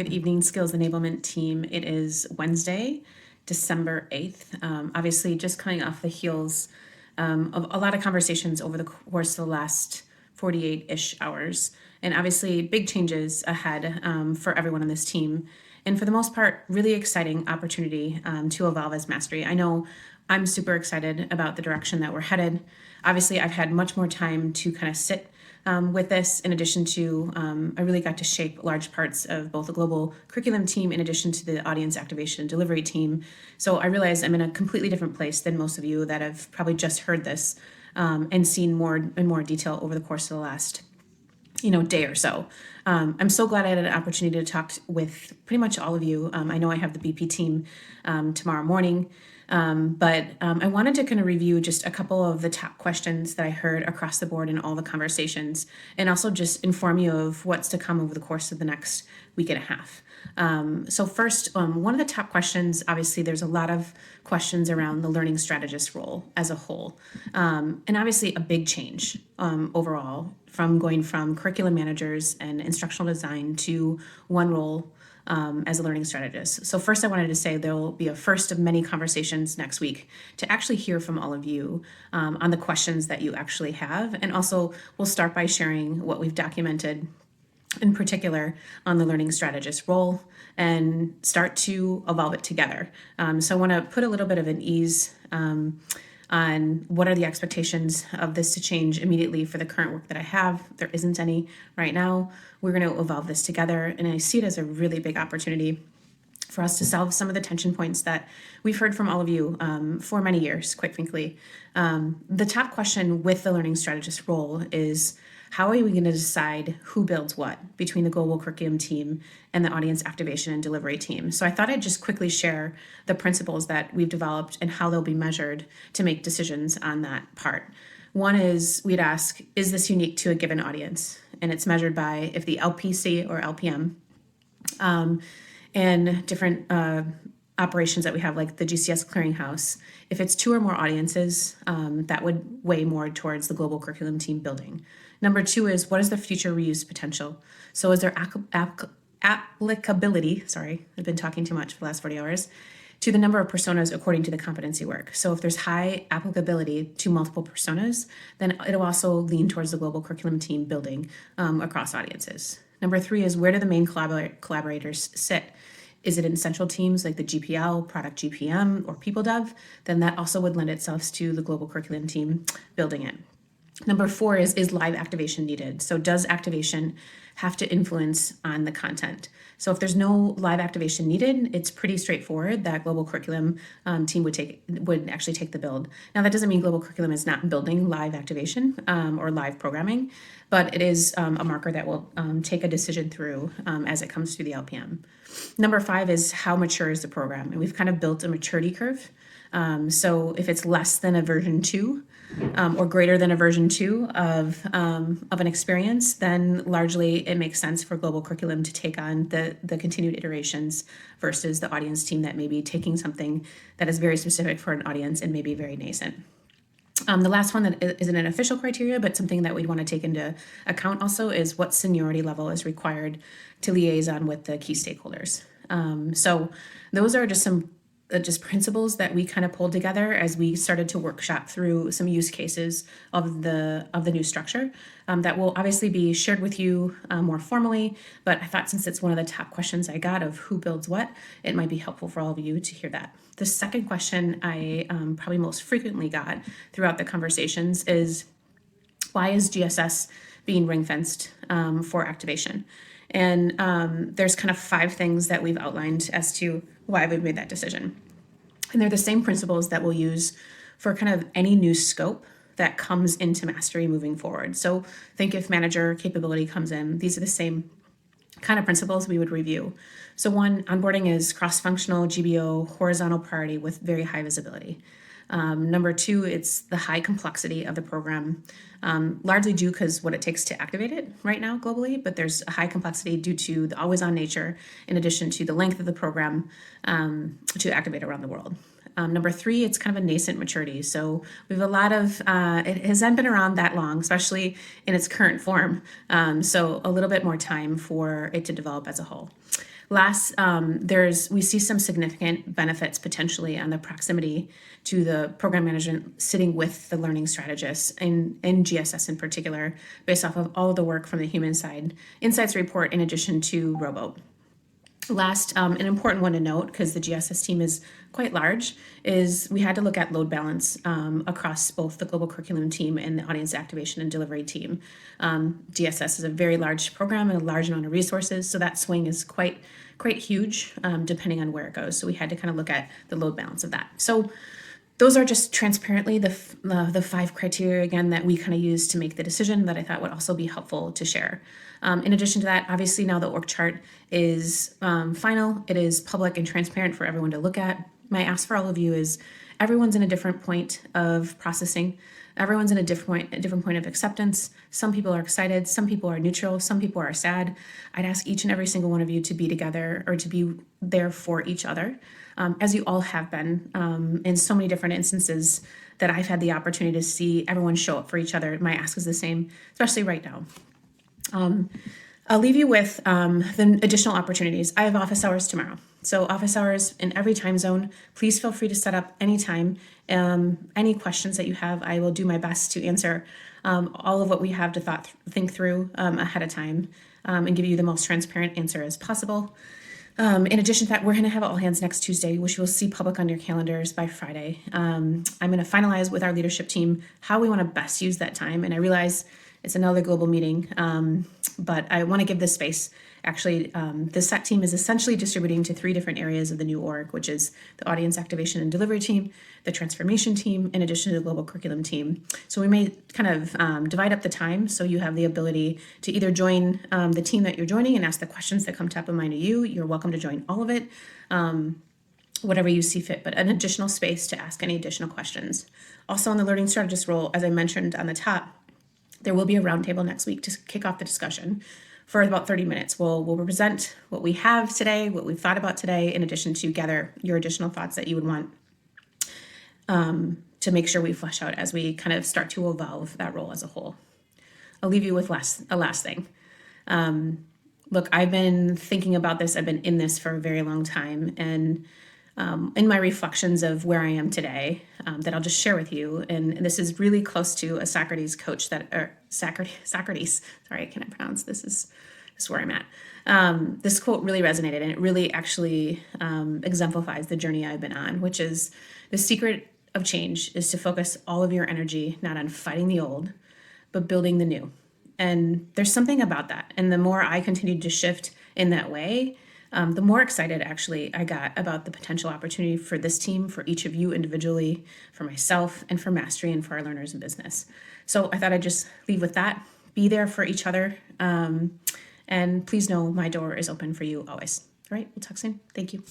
Good evening, Skills Enablement team. It is Wednesday, December 8th. Obviously, just coming off the heels of a lot of conversations over the course of the last 48-ish hours. And obviously, big changes ahead for everyone on this team. And for the most part, really exciting opportunity to evolve as Mastery. I know I'm super excited about the direction that we're headed. Obviously, I've had much more time to kind of sit with this, in addition to, I really got to shape large parts of both the global curriculum team in addition to the audience activation and delivery team. So I realize I'm in a completely different place than most of you that have probably just heard this and seen more and more detail over the course of the last day or so. I'm so glad I had an opportunity to talk with pretty much all of you. I know I have the BP team tomorrow morning. But I wanted to kind of review just a couple of the top questions that I heard across the board in all the conversations, and also just inform you of what's to come over the course of the next week and a half. So first, one of the top questions, obviously there's a lot of questions around the learning strategist role as a whole. And obviously a big change overall from going from curriculum managers and instructional design to one role as a learning strategist. So first I wanted to say there will be a first of many conversations next week to actually hear from all of you on the questions that you actually have. And also we'll start by sharing what we've documented in particular on the learning strategist role and start to evolve it together. So I want to put a little bit of an ease on what are the expectations of this to change immediately for the current work that I have. There isn't any right now. We're going to evolve this together, and I see it as a really big opportunity for us to solve some of the tension points that we've heard from all of you for many years, quite frankly. The top question with the learning strategist role is, how are we going to decide who builds what between the global curriculum team and the audience activation and delivery team? So I thought I'd just quickly share the principles that we've developed and how they'll be measured to make decisions on that part. One is we'd ask, is this unique to a given audience? And it's measured by if the LPC or LPM and different operations that we have, like the GCS clearinghouse, if it's two or more audiences, that would weigh more towards the global curriculum team building. Number two is, what is the future reuse potential? So is there applicability, sorry, I've been talking too much for the last 40 hours, to the number of personas according to the competency work. So if there's high applicability to multiple personas, then it'll also lean towards the global curriculum team building across audiences. Number three is, where do the main collaborators sit? Is it in central teams like the GPL, product GPM, or people dev? Then that also would lend itself to the global curriculum team building it. Number four is live activation needed? So does activation have to influence on the content? So if there's no live activation needed, it's pretty straightforward that global curriculum team would actually take the build. Now that doesn't mean global curriculum is not building live activation or live programming, but it is a marker that will take a decision through as it comes through the LPM. Number five is, how mature is the program? And we've kind of built a maturity curve. So if it's less than a version 2 or greater than a version 2 of an experience, then largely it makes sense for global curriculum to take on the continued iterations versus the audience team that may be taking something that is very specific for an audience and maybe very nascent. The last one that isn't an official criteria, but something that we'd want to take into account also is what seniority level is required to liaison with the key stakeholders. So those are just some principles that we kind of pulled together as we started to workshop through some use cases of the new structure that will obviously be shared with you more formally. But I thought, since it's one of the top questions I got of who builds what, it might be helpful for all of you to hear that. The second question I probably most frequently got throughout the conversations is, why is GSS being ring-fenced for activation? And there's kind of 5 things that we've outlined as to why we've made that decision. And they're the same principles that we'll use for kind of any new scope that comes into Mastery moving forward. So think if manager capability comes in, these are the same kind of principles we would review. So one, onboarding is cross-functional GBO, horizontal priority with very high visibility. Number two, it's the high complexity of the program, largely due because what it takes to activate it right now globally, but there's a high complexity due to the always-on nature in addition to the length of the program to activate around the world. Number three, it's kind of a nascent maturity. So we have a lot of, it hasn't been around that long, especially in its current form. So a little bit more time for it to develop as a whole. Last, we see some significant benefits potentially on the proximity to the program management sitting with the learning strategists in GSS in particular, based off of all of the work from the human side insights report in addition to Robo. Last, an important one to note, because the GSS team is quite large, is we had to look at load balance across both the global curriculum team and the audience activation and delivery team. GSS is a very large program and a large amount of resources, so that swing is quite huge depending on where it goes. So we had to kind of look at the load balance of that. So those are just transparently the 5 criteria, again, that we kind of use to make the decision that I thought would also be helpful to share. In addition to that, obviously now the org chart is final. It is public and transparent for everyone to look at. My ask for all of you is everyone's in a different point of processing. Everyone's in a different point of acceptance. Some people are excited, some people are neutral, some people are sad. I'd ask each and every single one of you to be together or to be there for each other, as you all have been in so many different instances that I've had the opportunity to see everyone show up for each other. My ask is the same, especially right now. I'll leave you with the additional opportunities. I have office hours tomorrow. So office hours in every time zone. Please feel free to set up anytime. Any questions that you have, I will do my best to answer all of what we have to think through ahead of time and give you the most transparent answer as possible. In addition to that, we're going to have all hands next Tuesday, which you'll see public on your calendars by Friday. I'm going to finalize with our leadership team how we want to best use that time. And I realize it's another global meeting, but I want to give this space. Actually, the SET team is essentially distributing to 3 different areas of the new org, which is the audience activation and delivery team, the transformation team, in addition to the global curriculum team. So we may kind of divide up the time so you have the ability to either join the team that you're joining and ask the questions that come top of mind to you. You're welcome to join all of it, whatever you see fit, but an additional space to ask any additional questions. Also on the learning strategist role, as I mentioned on the top, there will be a roundtable next week to kick off the discussion for about 30 minutes. We'll present what we have today, what we've thought about today, in addition to gather your additional thoughts that you would want to make sure we flesh out as we kind of start to evolve that role as a whole. I'll leave you with a last thing. Look, I've been thinking about this. I've been in this for a very long time. And in my reflections of where I am today, that I'll just share with you. And this is really close to a Socrates coach Socrates, sorry, I cannot pronounce this. This is where I'm at. This quote really resonated, and it really actually exemplifies the journey I've been on, which is the secret of change is to focus all of your energy, not on fighting the old, but building the new. And there's something about that. And the more I continued to shift in that way, the more excited actually I got about the potential opportunity for this team, for each of you individually, for myself, and for Mastery, and for our learners in business. So I thought I'd just leave with that. Be there for each other. And please know my door is open for you always. All right, we'll talk soon. Thank you.